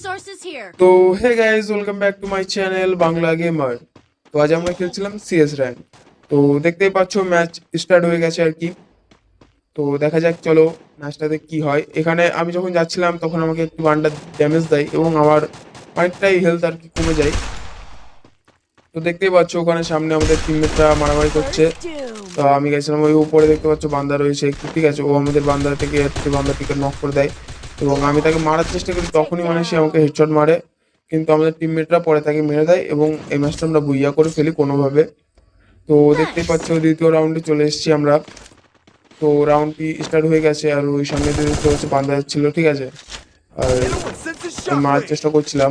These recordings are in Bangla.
Resources here. তো hey guys, welcome back to my channel Bangla gamer. তো আজ আমরা খেলছিলাম সিএস র্যাঙ্ক। তো দেখতেই পাচ্ছ ম্যাচ স্টার্ট হয়ে গেছে আর কি। তো দেখা যাক, চলো ম্যাচটাতে কি হয়। এখানে আমি যখন যাচ্ছিলাম তখন আমাকে একটু বান্ডার ড্যামেজ দেয় এবং আমার অনেকটাই হেলথ আর কি কমে যায়। তো দেখতেই পাচ্ছ ওখানে সামনে আমাদের টিমমেটরা মারামারি করছে। তো আমি গেছিলাম ওই উপরে, দেখতে পাচ্ছ বান্দা রয়েছে একটু, ঠিক আছে। ও আমাদের বান্দাটিকে নক করে দেয় এবং আমি তাকে মারার চেষ্টা করি, তখনই মানে সে আমাকে হেডশট মারে। কিন্তু আমাদের টিমমেটরা পরে তাকে মেরে দেয় এবং এই ম্যাচটা আমরা বুইয়া করে ফেলি কোনোভাবে। তো দেখতেই পাচ্ছ দ্বিতীয় রাউন্ডে চলে এসেছি আমরা। তো রাউন্ডটি স্টার্ট হয়ে গেছে আর ওই সামনে দিয়ে দেখতে পাচ্ছি বান্দা ছিল, ঠিক আছে। আর আমি মারার চেষ্টা করছিলাম।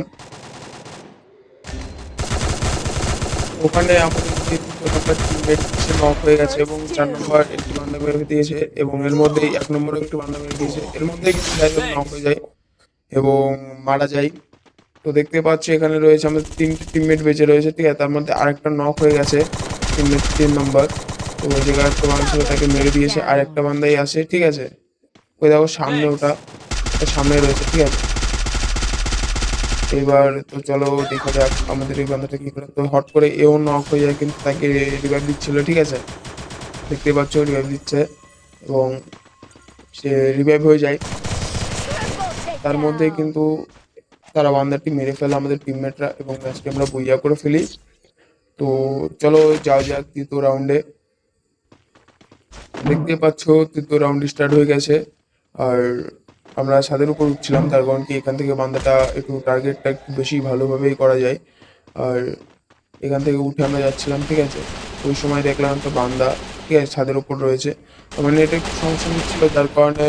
ওখানে আমাদের যে 3 নম্বর টিমমেট সে নক হয়ে গেছে এবং 4 নম্বর একটি বান্দা মেরে দিয়েছে এবং এর মধ্যেই 1 নম্বর একটি বান্দা মেরে দিয়েছে। এর মধ্যে কিন্তু যাই হোক নক হয়ে যায় এবং মারা যায়। তো দেখতে পাচ্ছি এখানে রয়েছে আমাদের 3টে টিমমেট বেঁচে রয়েছে, ঠিক আছে। তার মধ্যে আরেকটা নক হয়ে গেছে, টিমমেট 3 নম্বর। তো ওই জায়গায় একটা বান্দা ছিল, তাকে মেরে দিয়েছে। আর একটা বান্দাই আছে, ঠিক আছে। ওই দেখো সামনে, ওটা সামনে রয়েছে, ঠিক আছে। এবার তো চলো দেখা যাক আমাদের এই বান্দাটা কি করে। তো হট করে এও নক হয়ে যায়, কিন্তু তাকে রিভাইভ দিচ্ছিল, ঠিক আছে। দেখতে পাচ্ছ রিভাইভ দিচ্ছে এবং সে রিভাইভ হয়ে যায়। তার মধ্যে কিন্তু তারা বান্দারটি মেরে ফেলে আমাদের টিমমেটরা এবং ম্যাচটি আমরা বুইয়া করে ফেলি। তো চলো যাও যাক তৃতীয় রাউন্ডে। দেখতে পাচ্ছ তৃতীয় রাউন্ড স্টার্ট হয়ে গেছে আর আমরা ছাদের উপর উঠছিলাম, তার কারণ কি এখান থেকে বান্দাটা একটু টার্গেটটা একটু বেশি ভালোভাবেই করা যায়। আর এখান থেকে উঠে আমরা যাচ্ছিলাম, ঠিক আছে। ওই সময় দেখলাম একটা বান্দা, ঠিক আছে, ছাদের উপর রয়েছে। মানে এটা একটু সমস্যা হচ্ছিল, যার কারণে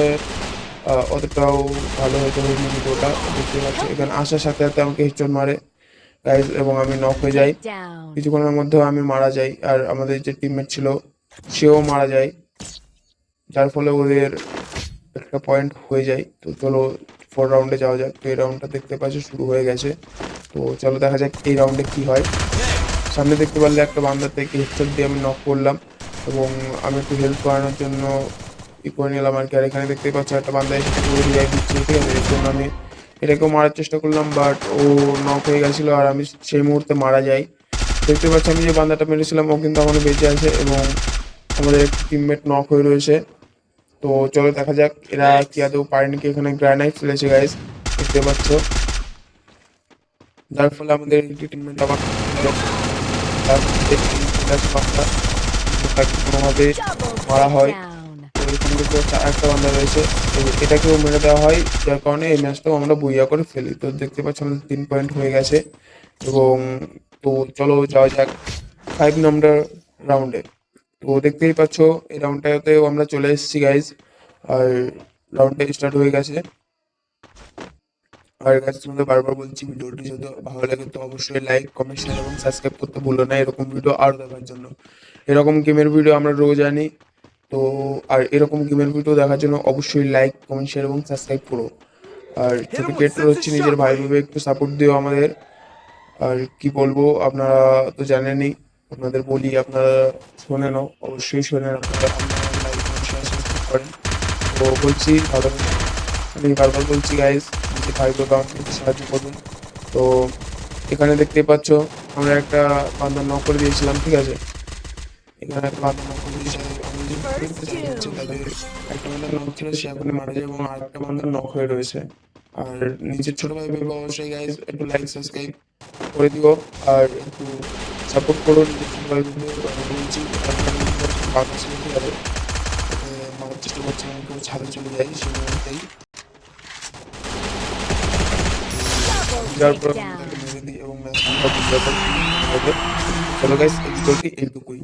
অতটাও ভালো হয়তো হয়নি ভিডিওটা। দেখতে পাচ্ছি এখানে আসার সাথে সাথে আমাকে হেডশট মারে গাইজ এবং আমি নক হয়ে যাই। কিছুক্ষণের মধ্যেও আমি মারা যাই আর আমাদের যে টিমমেট ছিল সেও মারা যায়, যার ফলে ওদের একটা পয়েন্ট হয়ে যায়। তো চলো 4 রাউন্ডে যাওয়া যাক। তো এই রাউন্ডটা দেখতে পাচ্ছি শুরু হয়ে গেছে। তো চলো দেখা যাক এই রাউন্ডে কি হয়। সামনে দেখতে পারলে একটা বান্দার থেকে হেডশট দিয়ে আমি নক করলাম এবং আমি একটু হেল্প করানোর জন্য ই করে নিলাম আর কি। আর এখানে দেখতে পাচ্ছি একটা বান্দা এসে রিভাইভ দিচ্ছে, ঠিক আছে। এর জন্য আমি এটাকেও মারার চেষ্টা করলাম, বাট ও নক হয়ে গেছিলো আর আমি সেই মুহূর্তে মারা যাই। দেখতে পাচ্ছি আমি যে বান্দাটা মেরেছিলাম ও কিন্তু এখনো বেঁচে আছে এবং আমাদের একটি টিমমেট নক হয়ে রয়েছে। তো চলো দেখা যাক এরা কি আদৌ পারে নাকি। এখানে গ্রানাইট ফেলেছে গাইস, দেখতে পাচ্ছ, যার ফলে আমাদের একটি টিমমেট আবার তাকে কোনোভাবে মারা হয়। তো এখান থেকে একটা বান্দা রয়েছে, এটাকেও মেরে দেওয়া হয়, যার কারণে এই ম্যাচটাও আমরা বুইয়া করে ফেলি। তো দেখতে পাচ্ছি আমাদের 3 পয়েন্ট হয়ে গেছে এবং তো চলো যাওয়া যাক 5 নম্বর রাউন্ডে। তো দেখতেই পাচ্ছ এই রাউন্ডটাতেও আমরা চলে এসেছি গাইজ আর রাউন্ডটা স্টার্ট হয়ে গেছে। আর কাছে তোমাদের বারবার বলছি, ভিডিওটি যদি ভালো লাগে তো অবশ্যই লাইক, কমেন্ট, শেয়ার এবং সাবস্ক্রাইব করতে ভুলো না এরকম ভিডিও আরও দেখার জন্য। এরকম গেমের ভিডিও আমরা রোজ আনি। তো আর এরকম গেমের ভিডিও দেখার জন্য অবশ্যই লাইক, কমেন্ট, শেয়ার এবং সাবস্ক্রাইব করো। আর ছোটো ক্রিয়েটর হচ্ছে, নিজের ভাই ভাবে একটু সাপোর্ট দিও আমাদের। আর কি বলবো, আপনারা তো জানেনই, আপনাদের বলি আপনারা শোনেনও, অবশ্যই শোনেন আপনারা, লাইক, কমেন্ট, শেয়ার, সাবস্ক্রাইব করেন। তো বলছি ভালো, আমি বারবার বলছি গাইজ, যে ভাই বোন আমাকে সাহায্য করুন। তো এখানে দেখতেই পাচ্ছ আমরা একটা বান্দা নক করে দিয়েছিলাম, ঠিক আছে। এখানে একটা বান্দা নক করে দিয়েছে, তাদের একটা বান্দা নক ছিল, সে এখন মারা যায় এবং আর একটা বান্দা নক হয়ে রয়েছে। আর নিজের ছোট ভাই ভেবে অবশ্যই গাইজ একটু লাইক, সাবস্ক্রাইব করে দিও আর একটু সাপোর্ট করো নিজের ছোট ভাই ভেবে। বলছি বান্দা ছিল, ঠিক আছে, মারার চেষ্টা করছি, আমি কেউ ছাদে চলে যাই সেই মুহূর্তেই, যার পর আমি তাকে মেরে দিই এবং ম্যাচ আমরা বুঝতে পারি। চলো গাইস, এই ভিডিওটি এইটুকুই।